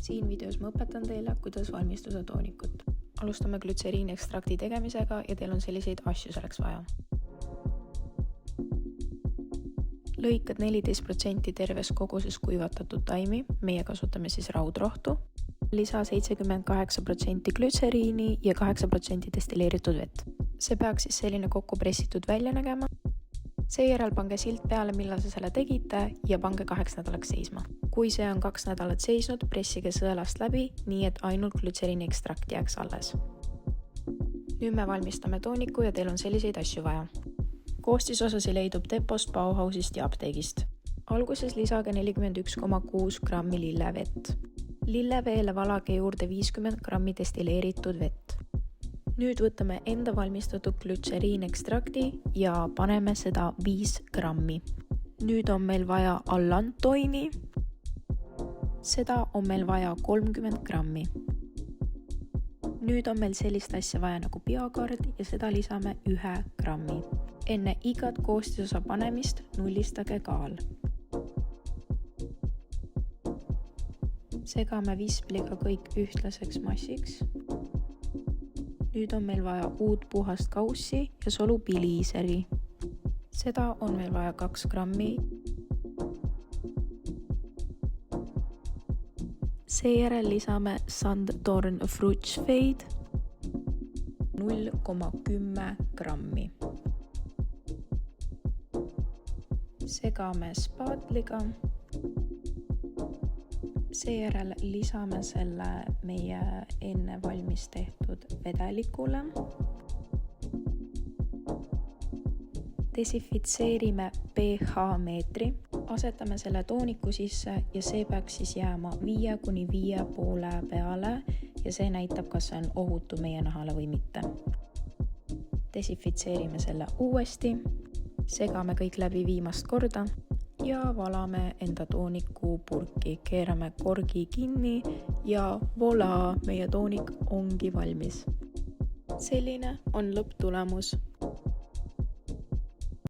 Siin videos ma õpetan teile, kuidas valmistada toonikut. Alustame glütseriinekstrakti tegemisega ja teil on selliseid asju selleks vaja. Lõikad 14% terves koguses kuivatatud taimi, meie kasutame siis raudrohtu, lisa 78% glütseriini ja 8% destilleeritud vett. See peaks siis selline kokku pressitud välja nägema. Seejärel pange silt peale, millal sa selle tegite ja pange 2 nädalaks seisma. Kui see on 2 nädalat seisnud, pressige sõelast läbi, nii et ainult glütseriini ekstrakt jääks alles. Nüüd me valmistame tooniku ja teil on selliseid asju vaja. Koostisosasi leidub Depost, Bauhausist ja apteegist. Alguses lisage 41,6 grammi lillevett. Lilleveele valage juurde 50 grammi destilleeritud vett. Nüüd võtame enda valmistatud glütseriinekstrakti ja paneme seda 5 grammi. Nüüd on meil vaja allantoini. Seda on meil vaja 30 grammi. Nüüd on meil sellist asja vaja nagu biokard ja seda lisame 1 grammi. Enne igat koostisosa panemist nullistage kaal. Segame vispliga kõik ühtlaseks massiks. Nüüd on meil vaja uut puhast kaussi ja solupiliiseri. Seda on meil vaja 2 grammi. Seejärel lisame Sanddorn Fruchtfade 0,10 grammi. Segame spaatliga. Seejärel lisame selle meie enne valmis tehtud vedelikule. Desinfitseerime pH meetri. Asetame selle tooniku sisse ja see peaks siis jääma 5–5,5 peale ja see näitab, kas see on ohutu meie nahale või mitte. Desinfitseerime selle uuesti. Segame kõik läbi viimast korda ja valame enda tooniku purki. Keerame korgi kinni ja voilà, meie toonik ongi valmis. Selline on lõpptulemus.